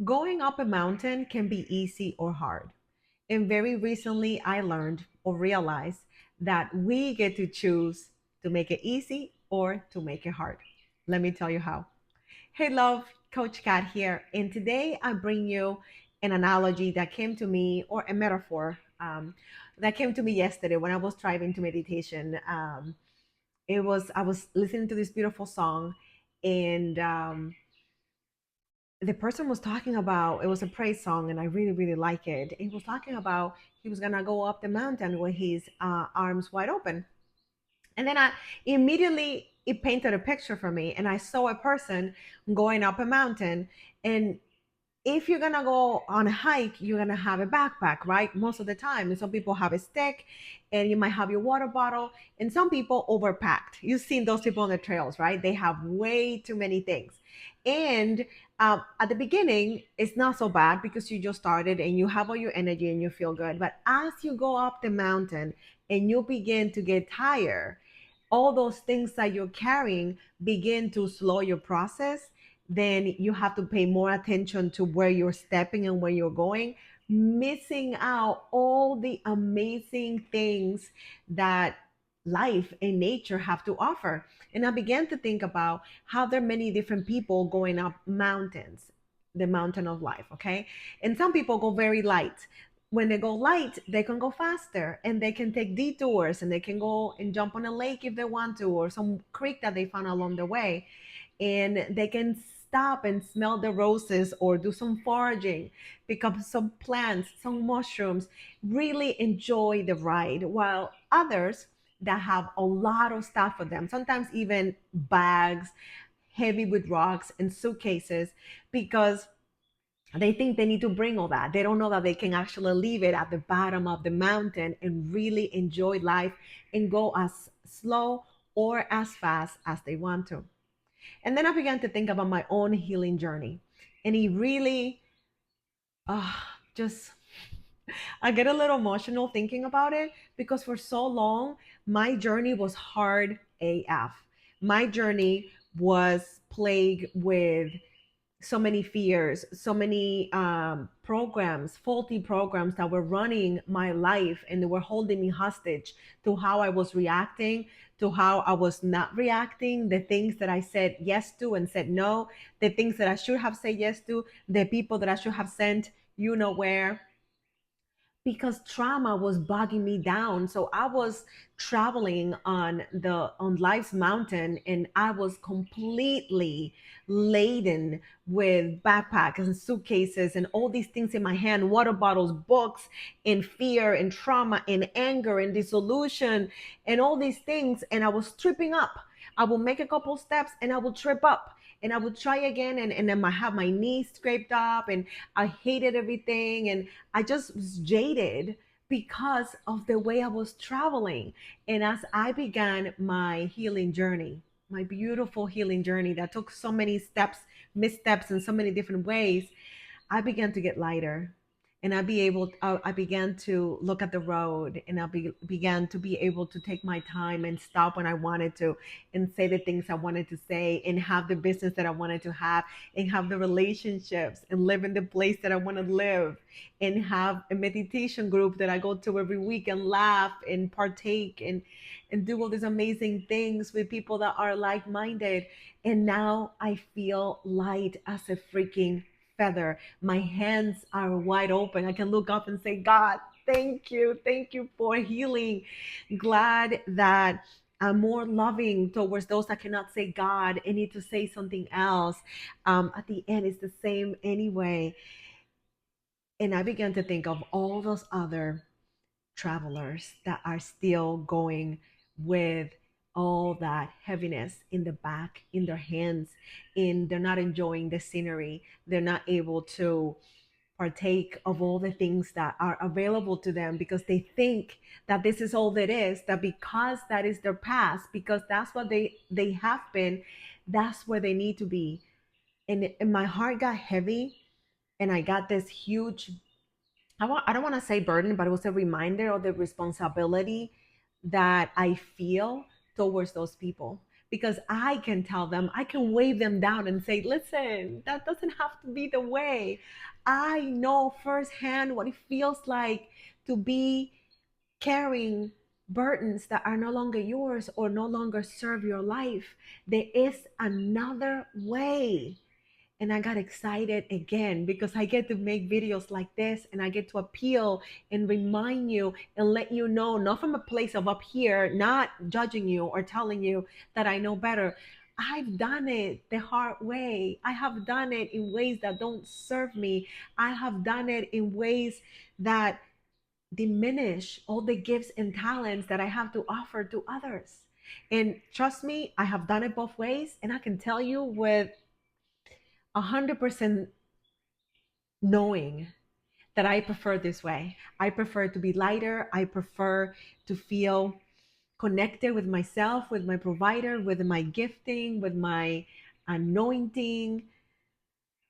Going up a mountain can be easy or hard. And very recently, I learned or realized that we get to choose to make it easy or to make it hard. Let me tell you how. Hey, love, Coach Kat here. And today I bring you an analogy that came to me, or a metaphor that came to me yesterday when I was driving to meditation. I was listening to this beautiful song, and the person was talking about, it was a praise song, and I really really like it. He was talking about he was gonna go up the mountain with his arms wide open, and then I immediately, it painted a picture for me, and I saw a person going up a mountain. And if you're gonna go on a hike, you're gonna have a backpack, right? Most of the time. And some people have a stick, and you might have your water bottle. And some people overpacked. You've seen those people on the trails, right? They have way too many things. And at the beginning, it's not so bad because you just started and you have all your energy and you feel good. But as you go up the mountain and you begin to get tired, all those things that you're carrying begin to slow your process. Then you have to pay more attention to where you're stepping and where you're going, missing out all the amazing things that life and nature have to offer. And I began to think about how there are many different people going up mountains, the mountain of life, okay? And some people go very light. When they go light, they can go faster and they can take detours and they can go and jump on a lake if they want to, or some creek that they found along the way, and they can stop and smell the roses or do some foraging, pick up some plants, some mushrooms, really enjoy the ride. While others that have a lot of stuff for them, sometimes even bags heavy with rocks and suitcases, because they think they need to bring all that. They don't know that they can actually leave it at the bottom of the mountain and really enjoy life and go as slow or as fast as they want to. And then I began to think about my own healing journey. And it really uh, just, I get a little emotional thinking about it because for so long, my journey was hard AF. My journey was plagued with so many fears, so many programs, faulty programs that were running my life, and they were holding me hostage to how I was reacting, to how I was not reacting, the things that I said yes to and said no, the things that I should have said yes to, the people that I should have sent, you know where, because trauma was bogging me down. So I was traveling on life's mountain, and I was completely laden with backpacks and suitcases and all these things in my hand, water bottles, books, and fear and trauma and anger and disillusion and all these things. And I was tripping up. I will make a couple steps and I will trip up, and I would try again, and then I have my knees scraped up, and I hated everything, and I just was jaded because of the way I was traveling. And as I began my healing journey, my beautiful healing journey that took so many steps, missteps in so many different ways, I began to get lighter. And I began to look at the road, and began to be able to take my time and stop when I wanted to, and say the things I wanted to say, and have the business that I wanted to have, and have the relationships, and live in the place that I want to live, and have a meditation group that I go to every week, and laugh and partake, and do all these amazing things with people that are like minded. And now I feel light as a freaking feather. My hands are wide open. I can look up and say, God, thank you. Thank you for healing. Glad that I'm more loving towards those that cannot say God and need to say something else. At the end, it's the same anyway. And I began to think of all those other travelers that are still going with all that heaviness in the back, in their hands, and they're not enjoying the scenery. They're not able to partake of all the things that are available to them because they think that this is all that is, that because that is their past, because that's what they have been, that's where they need to be. And my heart got heavy, and I got this huge, I don't want to say burden, but it was a reminder of the responsibility that I feel towards those people. because I can tell them, I can wave them down and say, listen, that doesn't have to be the way. I know firsthand what it feels like to be carrying burdens that are no longer yours or no longer serve your life. There is another way. And I got excited again because I get to make videos like this and I get to appeal and remind you and let you know, not from a place of up here, not judging you or telling you that I know better. I've done it the hard way. I have done it in ways that don't serve me. I have done it in ways that diminish all the gifts and talents that I have to offer to others. And trust me, I have done it both ways. And I can tell you with 100% knowing that I prefer this way. I prefer to be lighter. I prefer to feel connected with myself, with my provider, with my gifting, with my anointing,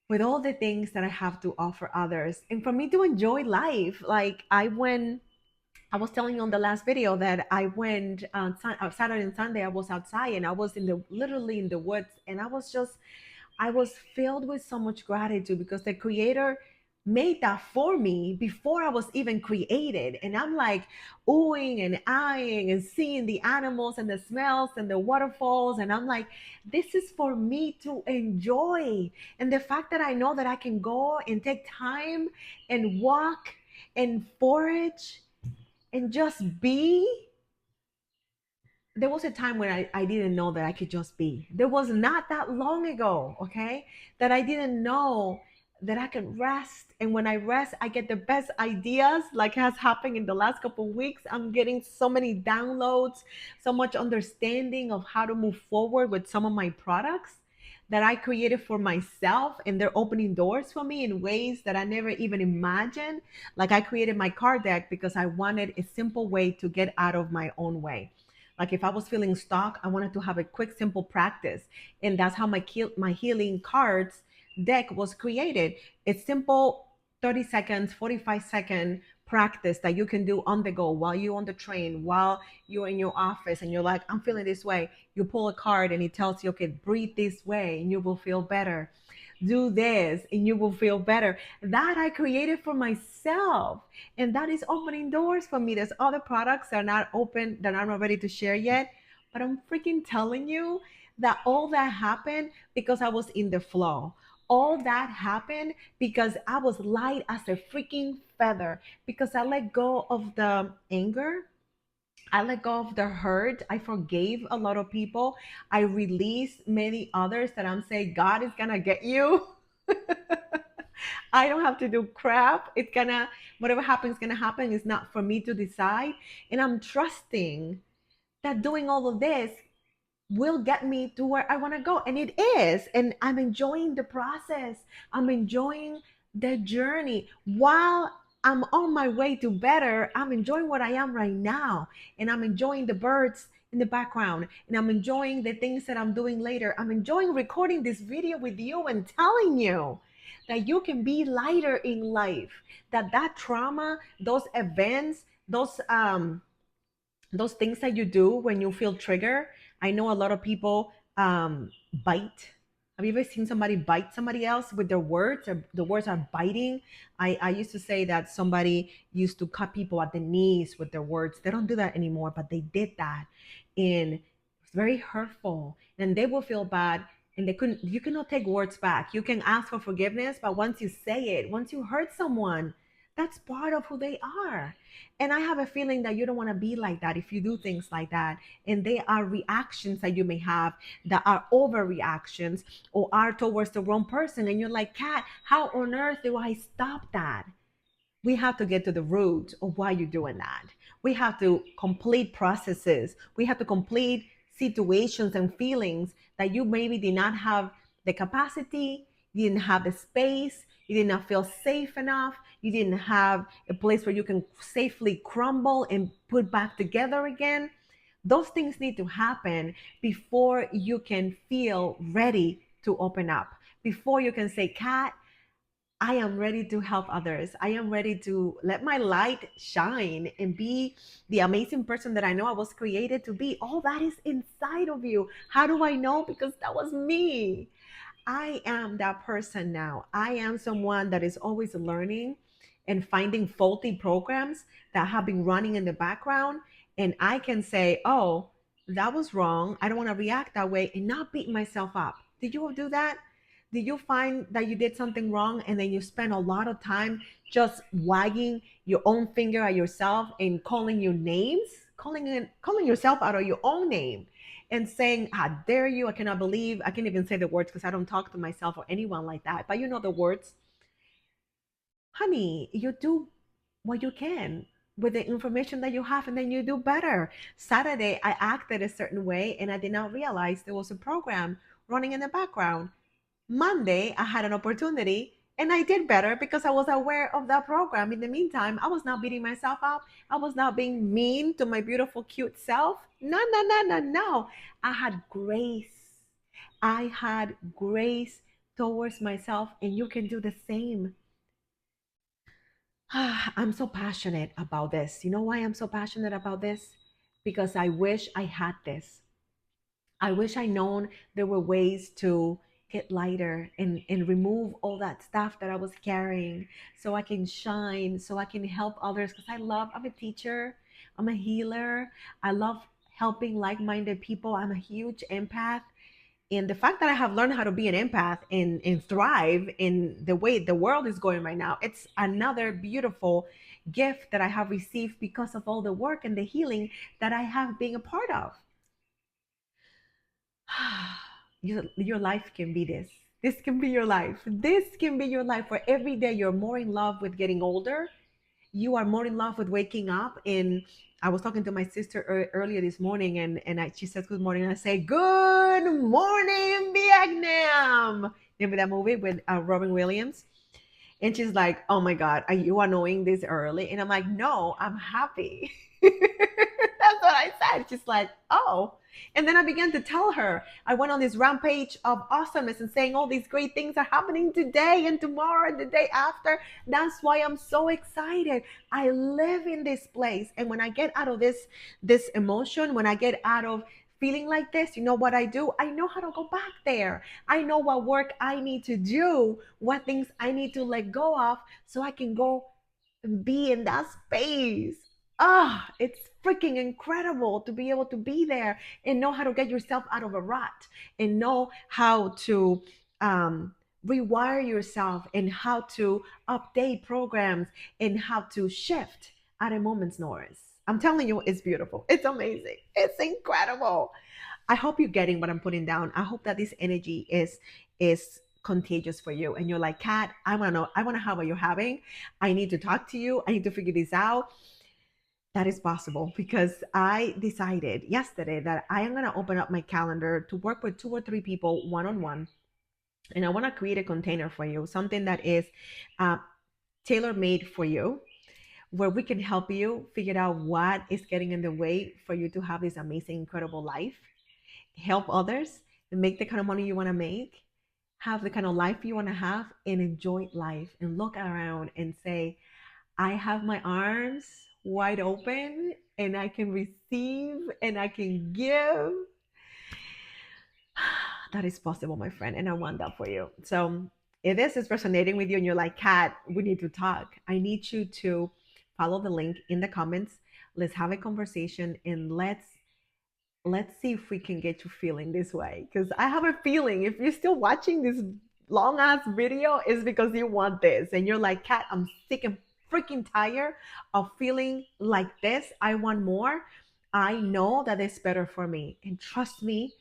with all the things that I have to offer others. And for me to enjoy life, like I was telling you on the last video that I went on Saturday and Sunday, I was outside and I was literally in the woods, and I was filled with so much gratitude because the creator made that for me before I was even created. And I'm like oohing and eyeing and seeing the animals and the smells and the waterfalls. And I'm like, this is for me to enjoy. And the fact that I know that I can go and take time and walk and forage and just be. There was a time when I didn't know that I could just be. There was not that long ago, okay, that I didn't know that I could rest. And when I rest, I get the best ideas, like has happened in the last couple of weeks. I'm getting so many downloads, so much understanding of how to move forward with some of my products that I created for myself. And they're opening doors for me in ways that I never even imagined. Like I created my card deck because I wanted a simple way to get out of my own way. Like if I was feeling stuck, I wanted to have a quick, simple practice. And that's how my healing cards deck was created. It's simple 30 seconds, 45-second practice that you can do on the go while you're on the train, while you're in your office and you're like, I'm feeling this way. You pull a card and it tells you, okay, breathe this way and you will feel better. Do this and you will feel better. That I created for myself. And that is opening doors for me. There's other products that are not open, that I'm not ready to share yet. But I'm freaking telling you that all that happened because I was in the flow. All that happened because I was light as a freaking feather. Because I let go of the anger. I let go of the hurt. I forgave a lot of people. I released many others that I'm saying, God is gonna get you. I don't have to do crap. It's gonna, whatever happens, gonna happen. It's not for me to decide. And I'm trusting that doing all of this will get me to where I want to go. And it is. And I'm enjoying the process. I'm enjoying the journey. While I'm on my way to better, I'm enjoying what I am right now. And I'm enjoying the birds in the background. And I'm enjoying the things that I'm doing later. I'm enjoying recording this video with you and telling you that you can be lighter in life. That trauma, those events, those things that you do when you feel triggered. I know a lot of people bite. Have you ever seen somebody bite somebody else with their words, or the words are biting? I used to say that somebody used to cut people at the knees with their words. They don't do that anymore, but they did that. And it's very hurtful. And they will feel bad. And you cannot take words back. You can ask for forgiveness, but once you say it, once you hurt someone, that's part of who they are. And I have a feeling that you don't want to be like that if you do things like that. And they are reactions that you may have that are overreactions or are towards the wrong person. And you're like, Kat, how on earth do I stop that? We have to get to the root of why you're doing that. We have to complete processes. We have to complete situations and feelings that you maybe did not have the capacity, you didn't have the space, you did not feel safe enough, you didn't have a place where you can safely crumble and put back together again. Those things need to happen before you can feel ready to open up, before you can say, Kat, I am ready to help others. I am ready to let my light shine and be the amazing person that I know I was created to be. All that is inside of you. How do I know? Because that was me. I am that person now. I am someone that is always learning and finding faulty programs that have been running in the background. And I can say, oh, that was wrong. I don't want to react that way and not beat myself up. Did you do that? Did you find that you did something wrong and then you spend a lot of time just wagging your own finger at yourself and calling you names, calling yourself out of your own name? And saying, how dare you? I cannot believe, I can't even say the words because I don't talk to myself or anyone like that. But you know the words. Honey, you do what you can with the information that you have, and then you do better. Saturday, I acted a certain way and I did not realize there was a program running in the background. Monday, I had an opportunity and I did better because I was aware of that program. In the meantime, I was not beating myself up. I was not being mean to my beautiful, cute self. No, no, no, no, no. I had grace. I had grace towards myself, and you can do the same. I'm so passionate about this. You know why I'm so passionate about this? Because I wish I had this. I wish I known there were ways to get lighter and remove all that stuff that I was carrying so I can shine, so I can help others. Because I'm a teacher, I'm a healer. I love helping like-minded people. I'm a huge empath. And the fact that I have learned how to be an empath and thrive in the way the world is going right now, it's another beautiful gift that I have received because of all the work and the healing that I have been a part of. Your life can be this. This can be your life. This can be your life where every day you're more in love with getting older. You are more in love with waking up. And I was talking to my sister earlier this morning, and she says good morning. And I say, good morning, Vietnam. Remember that movie with Robin Williams? And she's like, oh my God, are you annoying this early? And I'm like, no, I'm happy. That's what I said. She's like, oh. And then I began to tell her, I went on this rampage of awesomeness and saying all these great things are happening today and tomorrow and the day after. That's why I'm so excited. I live in this place. And when I get out of this emotion, when I get out of feeling like this, you know what I do? I know how to go back there. I know what work I need to do, what things I need to let go of so I can go and be in that space. It's freaking incredible to be able to be there and know how to get yourself out of a rut and know how to rewire yourself and how to update programs and how to shift at a moment's notice. I'm telling you, it's beautiful. It's amazing. It's incredible. I hope you're getting what I'm putting down. I hope that this energy is contagious for you. And you're like, Kat, I wanna know, I wanna have what you're having. I need to talk to you. I need to figure this out. That is possible because I decided yesterday that I am gonna open up my calendar to work with 2 or 3 people one on one. And I want to create a container for you, something that is uh, tailor made for you, where we can help you figure out what is getting in the way for you to have this amazing, incredible life, help others, and make the kind of money you want to make, have the kind of life you want to have, and enjoy life and look around and say, I have my arms wide open and I can receive and I can give. That is possible, my friend, and I want that for you. So if this is resonating with you and you're like, Kat, we need to talk, I need you to follow the link in the comments. Let's have a conversation and let's see if we can get you feeling this way. Because I have a feeling if you're still watching this long ass video, is because you want this. And you're like, Kat, I'm sick and freaking tired of feeling like this. I want more. I know that it's better for me. And trust me,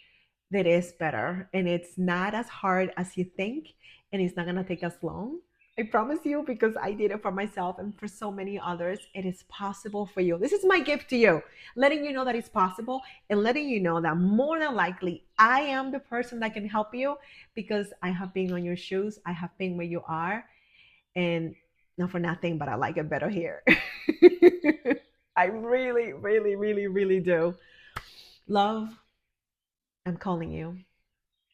that is better. And it's not as hard as you think. And it's not going to take us long. I promise you, because I did it for myself and for so many others. It is possible for you. This is my gift to you, letting you know that it's possible and letting you know that more than likely I am the person that can help you because I have been on your shoes. I have been where you are. And not for nothing, but I like it better here. I really, really, really, really do. Love, I'm calling you.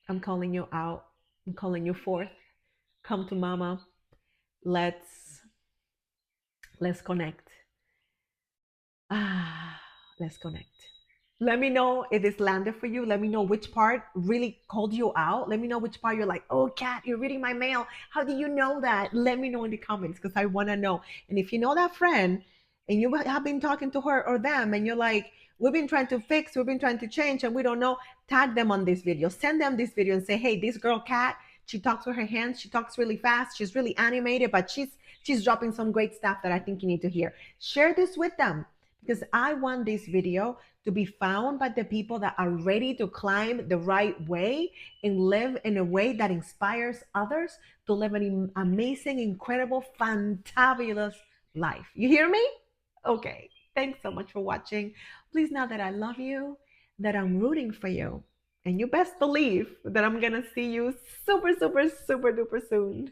I'm calling you out. I'm calling you forth. Come to mama. let's let's connect. Ah, let's connect. Let me know if this landed for you. Let me know which part really called you out. Let me know which part you're like, oh, Kat, you're reading my mail. How do you know that? Let me know in the comments because I want to know. And if you know that friend and you have been talking to her or them and you're like, we've been trying to fix, we've been trying to change, and we don't know, tag them on this video. Send them this video and say, hey, this girl, Kat, she talks with her hands. She talks really fast. She's really animated, but she's dropping some great stuff that I think you need to hear. Share this with them because I want this video to be found by the people that are ready to climb the right way and live in a way that inspires others to live an amazing, incredible, fantabulous life. You hear me? Okay. Thanks so much for watching. Please know that I love you, that I'm rooting for you, and you best believe that I'm going to see you super, super, super duper soon.